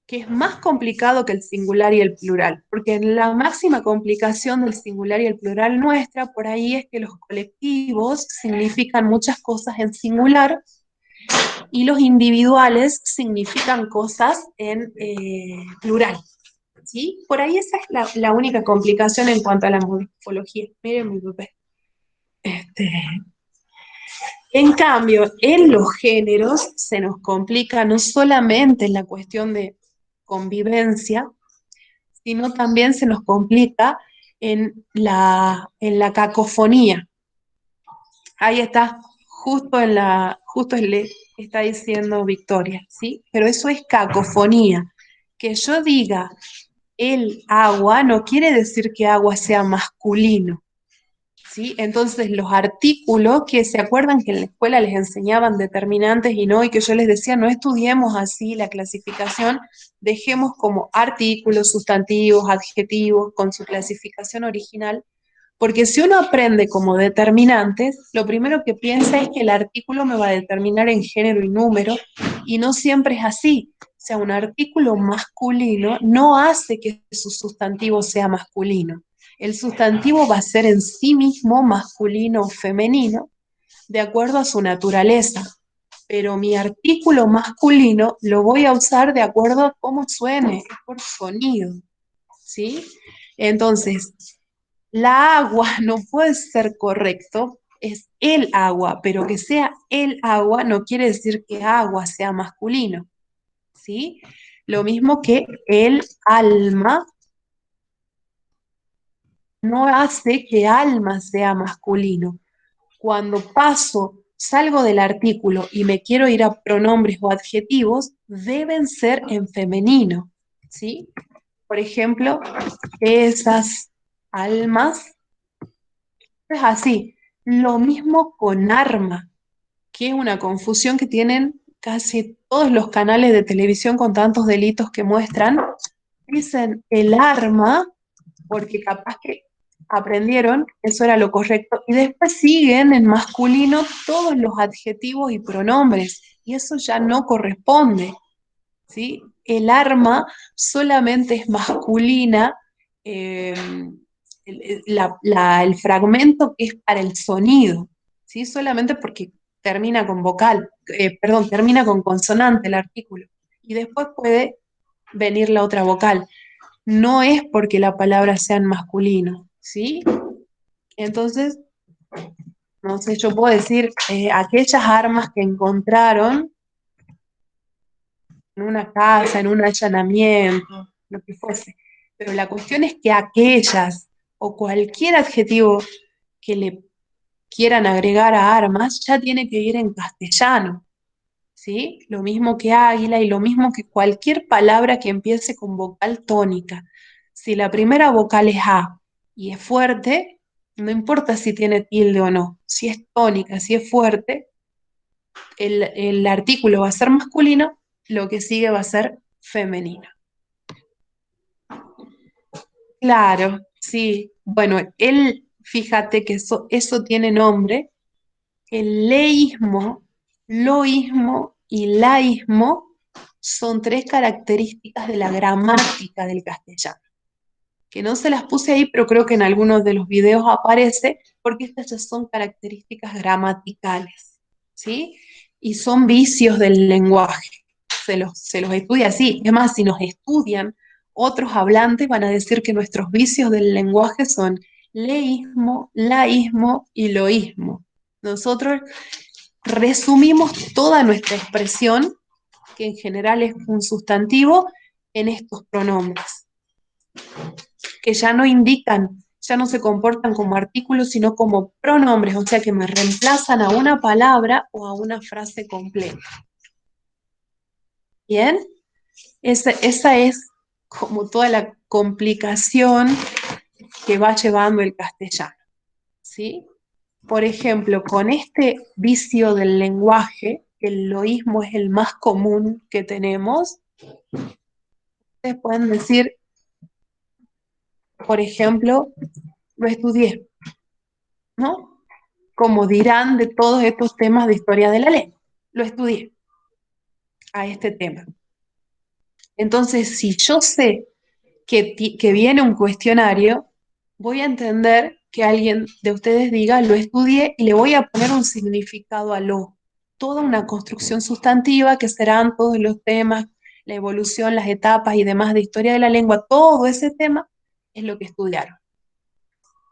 que es más complicado que el singular y el plural, porque la máxima complicación del singular y el plural nuestra por ahí es que los colectivos significan muchas cosas en singular y los individuales significan cosas en plural. ¿Sí? Por ahí esa es la única complicación en cuanto a la morfología. Miren mi papel. En cambio, en los géneros se nos complica no solamente en la cuestión de convivencia, sino también se nos complica en la cacofonía. Ahí está, justo le está diciendo Victoria, ¿sí? Pero eso es cacofonía. Que yo diga el agua no quiere decir que agua sea masculino, ¿sí? Entonces los artículos, que se acuerdan que en la escuela les enseñaban determinantes y no, y que yo les decía, no estudiemos así la clasificación, dejemos como artículos, sustantivos, adjetivos, con su clasificación original, porque si uno aprende como determinantes, lo primero que piensa es que el artículo me va a determinar en género y número, y no siempre es así. O sea, un artículo masculino no hace que su sustantivo sea masculino. El sustantivo va a ser en sí mismo masculino o femenino, de acuerdo a su naturaleza. Pero mi artículo masculino lo voy a usar de acuerdo a cómo suene, por sonido, ¿sí? Entonces, la agua no puede ser correcto, es el agua, pero que sea el agua no quiere decir que agua sea masculino, ¿sí? Lo mismo que el alma no hace que alma sea masculino. Cuando salgo del artículo y me quiero ir a pronombres o adjetivos, deben ser en femenino, ¿sí? Por ejemplo, esas almas. Es así. Lo mismo con arma, que es una confusión que tienen casi todos los canales de televisión con tantos delitos que muestran. Dicen el arma porque capaz que aprendieron que eso era lo correcto y después siguen en masculino todos los adjetivos y pronombres y eso ya no corresponde, ¿sí? El arma solamente es masculina, eh, el fragmento que es para el sonido, ¿sí? Solamente porque termina con vocal, perdón, termina con consonante el artículo y después puede venir la otra vocal. No es porque la palabra sea en masculino, ¿sí? Entonces, no sé, yo puedo decir aquellas armas que encontraron en una casa, en un allanamiento, lo que fuese. Pero la cuestión es que aquellas o cualquier adjetivo que le quieran agregar a armas ya tiene que ir en castellano, ¿sí? Lo mismo que águila y lo mismo que cualquier palabra que empiece con vocal tónica. Si la primera vocal es A y es fuerte, no importa si tiene tilde o no. Si es tónica, si es fuerte, el artículo va a ser masculino, lo que sigue va a ser femenino. Claro, sí. Bueno, fíjate que eso tiene nombre. El leísmo, loísmo y laísmo son tres características de la gramática del castellano, que no se las puse ahí, pero creo que en algunos de los videos aparece, porque estas ya son características gramaticales, ¿sí? Y son vicios del lenguaje. Se los estudia así. Es más, si nos estudian otros hablantes, van a decir que nuestros vicios del lenguaje son leísmo, laísmo y loísmo. Nosotros resumimos toda nuestra expresión, que en general es un sustantivo, en estos pronombres, que ya no indican, ya no se comportan como artículos, sino como pronombres, o sea que me reemplazan a una palabra o a una frase completa. ¿Bien? Esa es como toda la complicación que va llevando el castellano, ¿sí? Por ejemplo, con este vicio del lenguaje, el loísmo es el más común que tenemos. Ustedes pueden decir, por ejemplo, lo estudié, ¿no? Como dirán de todos estos temas de historia de la lengua. Lo estudié a este tema. Entonces, si yo sé que viene un cuestionario, voy a entender que alguien de ustedes diga, lo estudié y le voy a poner un significado a lo. Toda una construcción sustantiva que serán todos los temas, la evolución, las etapas y demás de historia de la lengua, todo ese tema es lo que estudiaron.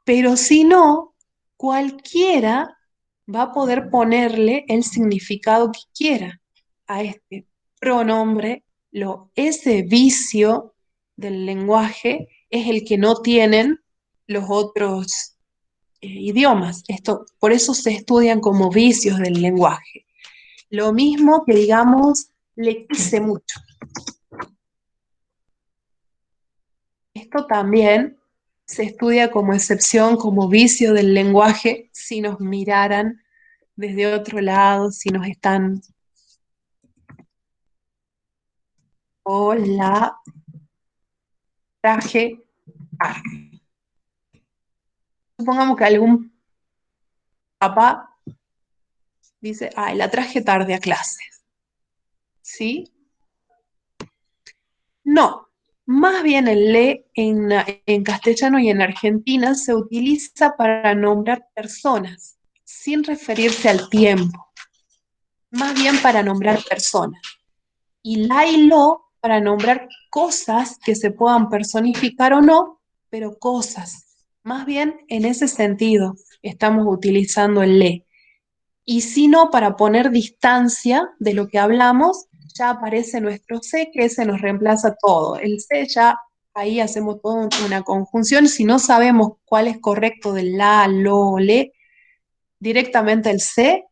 Pero si no, cualquiera va a poder ponerle el significado que quiera a este pronombre. Ese vicio del lenguaje es el que no tienen los otros idiomas. Por eso se estudian como vicios del lenguaje. Lo mismo que digamos, le quise mucho. Esto también se estudia como excepción, como vicio del lenguaje, si nos miraran desde otro lado, si nos están... O la traje tarde. Supongamos que algún papá dice, ay, la traje tarde a clases. ¿Sí? No, más bien el le en castellano y en Argentina se utiliza para nombrar personas, sin referirse al tiempo, más bien para nombrar personas. Y la y lo para nombrar cosas que se puedan personificar o no, pero cosas. Más bien en ese sentido estamos utilizando el le. Y si no, para poner distancia de lo que hablamos, ya aparece nuestro se, que ese nos reemplaza todo. El se ya, ahí hacemos toda una conjunción. Si no sabemos cuál es correcto del la, lo, le, directamente el se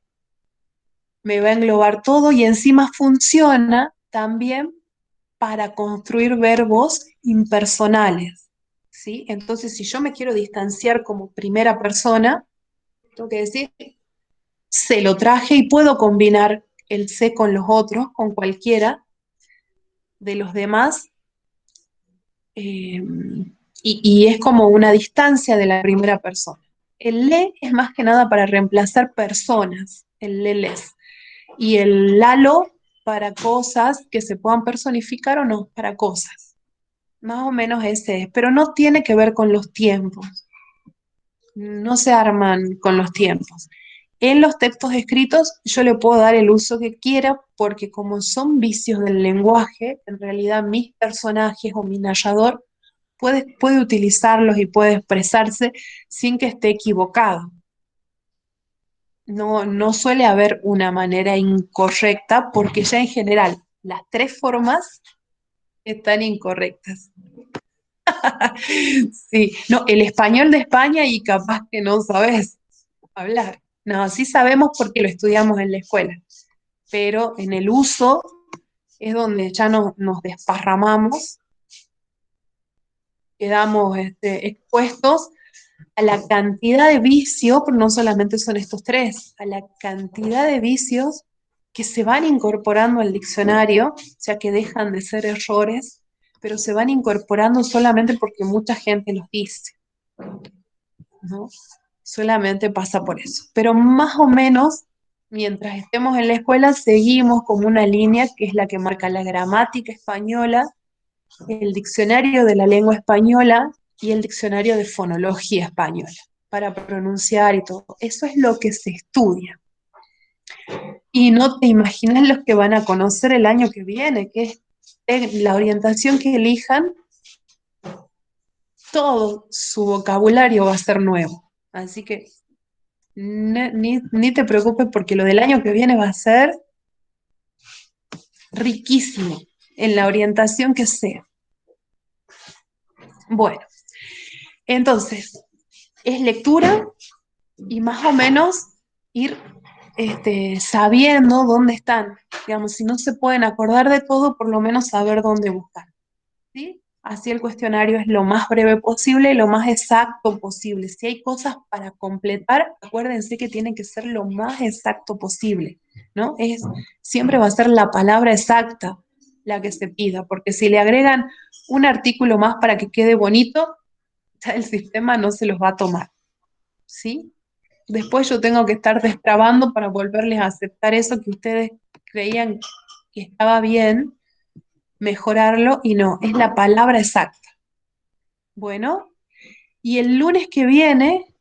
me va a englobar todo y encima funciona también para construir verbos impersonales, ¿sí? Entonces, si yo me quiero distanciar como primera persona, tengo que decir, se lo traje y puedo combinar el se con los otros, con cualquiera de los demás, eh, y es como una distancia de la primera persona. El le es más que nada para reemplazar personas, el leles, y el lalo para cosas que se puedan personificar o no, para cosas. Más o menos ese es, pero no tiene que ver con los tiempos, no se arman con los tiempos. En los textos escritos yo le puedo dar el uso que quiera porque como son vicios del lenguaje, en realidad mis personajes o mi narrador puede utilizarlos y puede expresarse sin que esté equivocado. No suele haber una manera incorrecta porque ya en general las tres formas están incorrectas. Sí, no, el español de España y capaz que no sabes hablar. No, sí sabemos porque lo estudiamos en la escuela, pero en el uso es donde ya nos desparramamos, quedamos expuestos a la cantidad de vicios, pero no solamente son estos tres, a la cantidad de vicios que se van incorporando al diccionario, o sea que dejan de ser errores, pero se van incorporando solamente porque mucha gente los dice, ¿no? Solamente pasa por eso. Pero más o menos, mientras estemos en la escuela, seguimos como una línea que es la que marca la gramática española, el diccionario de la lengua española y el diccionario de fonología española, para pronunciar y todo. Eso es lo que se estudia. Y no te imaginas los que van a conocer el año que viene, que es la orientación que elijan, todo su vocabulario va a ser nuevo. Así que ni te preocupes porque lo del año que viene va a ser riquísimo en la orientación que sea. Bueno, entonces, es lectura y más o menos ir sabiendo dónde están. Digamos, si no se pueden acordar de todo, por lo menos saber dónde buscar. ¿Sí? Así el cuestionario es lo más breve posible y lo más exacto posible. Si hay cosas para completar, acuérdense que tiene que ser lo más exacto posible, ¿no? Siempre va a ser la palabra exacta la que se pida, porque si le agregan un artículo más para que quede bonito, ya el sistema no se los va a tomar, ¿sí? Después yo tengo que estar destrabando para volverles a aceptar eso que ustedes creían que estaba bien, mejorarlo y no, es la palabra exacta. Bueno, y el lunes que viene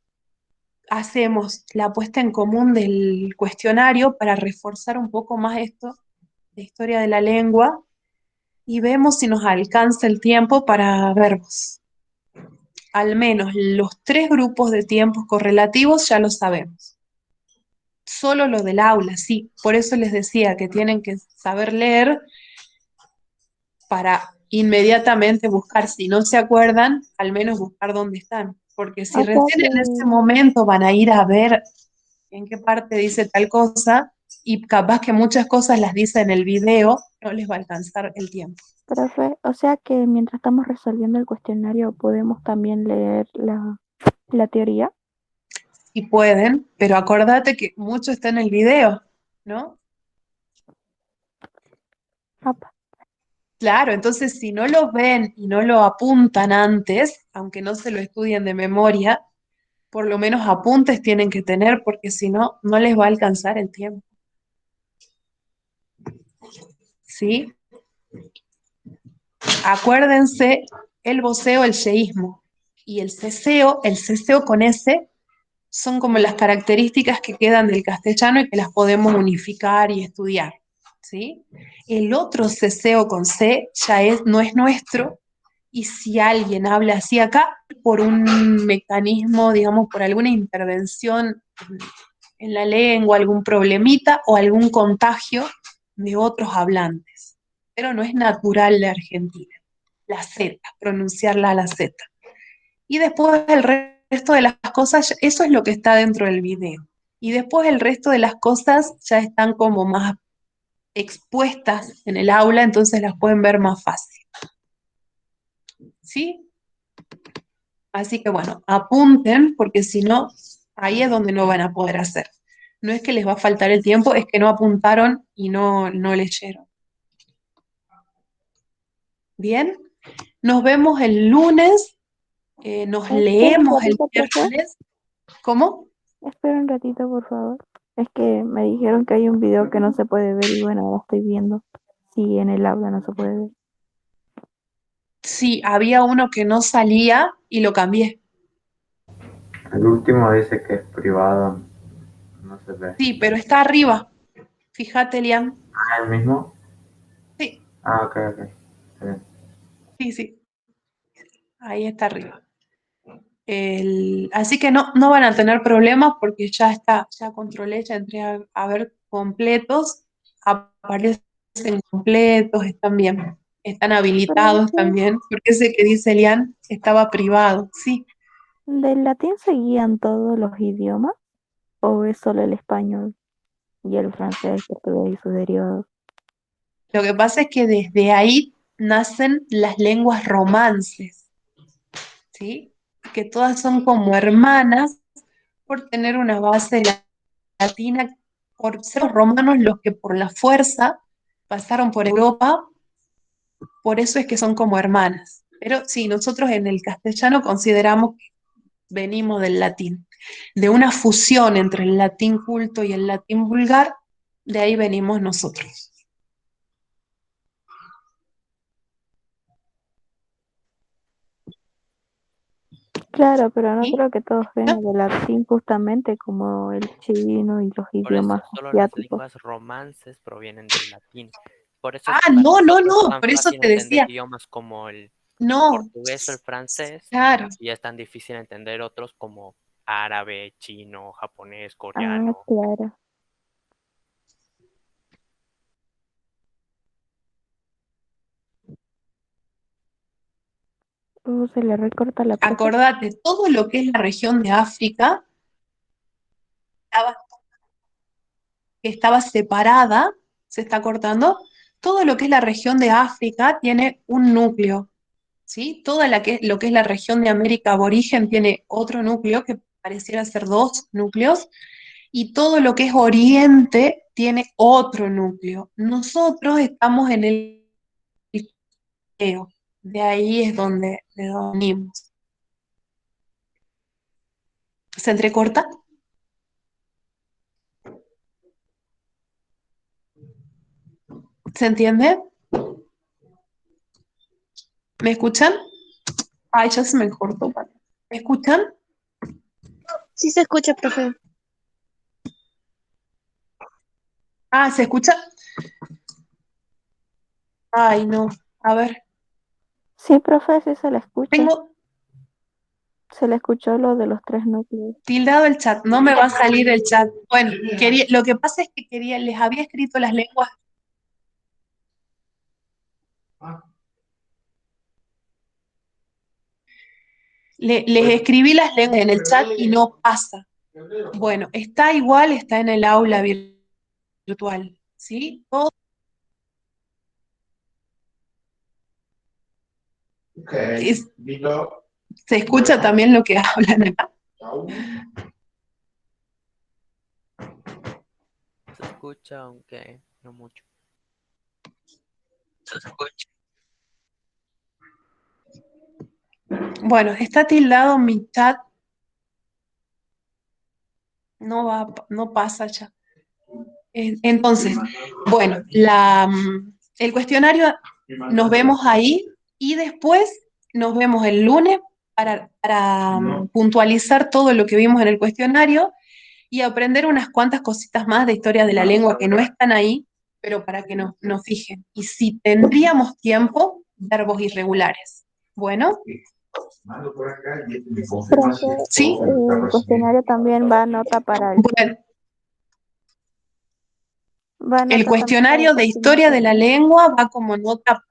hacemos la puesta en común del cuestionario para reforzar un poco más esto de historia de la lengua y vemos si nos alcanza el tiempo para verbos. Al menos los tres grupos de tiempos correlativos ya lo sabemos. Solo lo del aula, sí. Por eso les decía que tienen que saber leer para inmediatamente buscar. Si no se acuerdan, al menos buscar dónde están. Porque si
O sea
recién en ese
que,
momento van a ir a ver en qué parte dice tal cosa, y capaz que muchas cosas las dice en el video, no les va a alcanzar el tiempo.
profe, o sea que mientras estamos resolviendo el cuestionario podemos también leer la teoría.
Y pueden, pero acordate que mucho está en el video, ¿no?
Ah, pa.
Claro, entonces si no lo ven y no lo apuntan antes, aunque no se lo estudien de memoria, por lo menos apuntes tienen que tener porque si no, no les va a alcanzar el tiempo. ¿Sí? Acuérdense el voceo, el yeísmo y el ceseo con S, son como las características que quedan del castellano y que las podemos unificar y estudiar. ¿Sí? El otro ceseo con C ya no es nuestro, y si alguien habla así acá, por un mecanismo, digamos, por alguna intervención en la lengua, algún problemita o algún contagio de otros hablantes. Pero no es natural de Argentina. La Z, pronunciarla a la Z. Y después el resto de las cosas, eso es lo que está dentro del video. Y después el resto de las cosas ya están como más expuestas en el aula, entonces las pueden ver más fácil. ¿Sí? Así que bueno, apunten, porque si no, ahí es donde no van a poder hacer. No es que les va a faltar el tiempo, es que no apuntaron y no leyeron. ¿Bien? Nos vemos el lunes, nos
Espera un
leemos el
ratito, profe.
miércoles. ¿Cómo?
Espera un ratito, por favor. Es que me dijeron que hay un video que no se puede ver y bueno, ahora estoy viendo. Si en el aula no se puede ver.
Sí, había uno que no salía y lo cambié.
El último dice que es privado, no se ve.
Sí, pero está arriba. Fíjate, Lian.
¿Ah, el mismo?
Sí,
Ah, ok, ok. Está bien.
sí. Ahí está arriba. Así que no van a tener problemas porque ya está, ya controlé, ya entré a ver completos, aparecen completos, están bien, están habilitados
Profe,
también, porque ese que dice Elian estaba privado, sí.
¿del latín se guían todos los idiomas o es solo el español y el francés, portugués y sus derivados?
Lo que pasa es que desde ahí nacen las lenguas romances, ¿sí? Que todas son como hermanas por tener una base latina, por ser los romanos los que por la fuerza pasaron por Europa, por eso es que son como hermanas. Pero sí, nosotros en el castellano consideramos que venimos del latín, de una fusión entre el latín culto y el latín vulgar, de ahí venimos nosotros.
Claro, pero no
¿Sí?
creo que todos vengan del latín justamente como el chino y los
Por eso
idiomas
solo las
asiáticos.
lenguas romances provienen del latín. Por eso es
Ah,
para nosotros
no,
tan
por eso
fácil
te
entender
decía,
idiomas como el
no,
portugués o el francés,
claro,
y es tan difícil entender otros como árabe, chino, japonés,
Ah,
coreano.
claro. Se le recorta la profe.
acordate, todo lo que es la región de África estaba, que estaba separada, se está cortando, todo lo que es la región de África tiene un núcleo, ¿sí? Lo que es la región de América aborigen tiene otro núcleo que pareciera ser dos núcleos, y todo lo que es Oriente tiene otro núcleo. Nosotros estamos en el núcleo, de ahí es de donde venimos. ¿Se entrecorta? ¿Se entiende? ¿Me escuchan? Ay, ya se me cortó. ¿Me escuchan?
Sí se escucha, profe.
Ah, ¿se escucha? Ay, no. A ver,
Sí, profe, sí se le escucha.
tengo
Se le escuchó lo de los 3 núcleos.
tildado el chat, no me va a salir el chat. Bueno, lo que pasa es que les había escrito las lenguas, les escribí las lenguas en el chat y no pasa. Bueno, está igual, está en el aula virtual, ¿sí? Es- se escucha también lo que hablan acá.
Se escucha, aunque no mucho.
Bueno, está tildado mi chat, no pasa ya. Entonces, bueno, el cuestionario nos vemos ahí y después nos vemos el lunes para puntualizar todo lo que vimos en el cuestionario y aprender unas cuantas cositas más de historia de la lengua que no están ahí, pero para que nos fijen. Y si tendríamos tiempo, verbos irregulares. Bueno,
Profe,
sí.
el cuestionario también
Bueno,
va a
el
nota también para el
cuestionario de historia
cuatrimestre,
de la
¿no?
lengua va como nota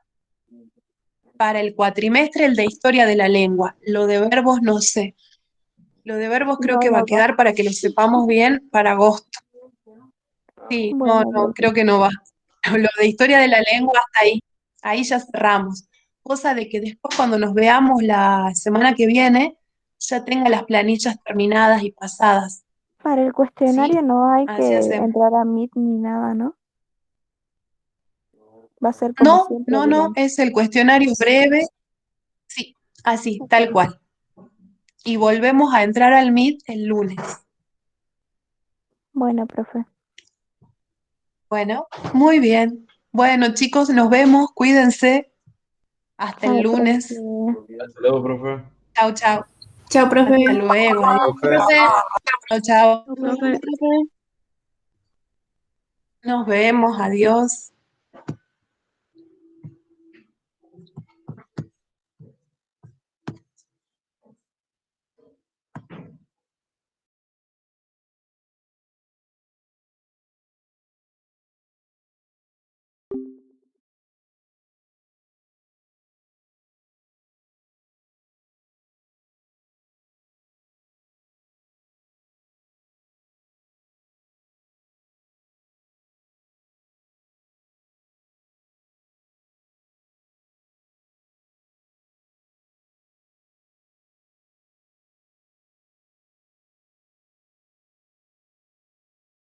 para el cuatrimestre, el de historia de la lengua. Lo de verbos no sé. Lo de verbos creo
No,
que va a
no va.
quedar para que lo sepamos bien para agosto. Sí,
Bueno,
no, creo que no va. Lo de historia de la lengua hasta ahí. Ahí ya cerramos. Cosa de que después cuando nos veamos la semana que viene, ya tenga las planillas terminadas y pasadas.
Para el
¿Sí?
cuestionario no hay que
Así hacemos.
entrar a Meet ni nada, ¿no? Va a ser como
No,
siempre,
no, no,
digamos.
es el cuestionario breve. Sí, así, tal cual. Y volvemos a entrar al Meet el lunes.
Bueno, profe.
Bueno, muy bien. Bueno, chicos, nos vemos. Cuídense. Hasta el
Chao,
lunes.
profe.
Hasta luego, profe.
Chao, chao.
Chao, profe.
Hasta luego. Adiós.
Profe.
Chao, chao.
Profe.
Nos vemos. Adiós.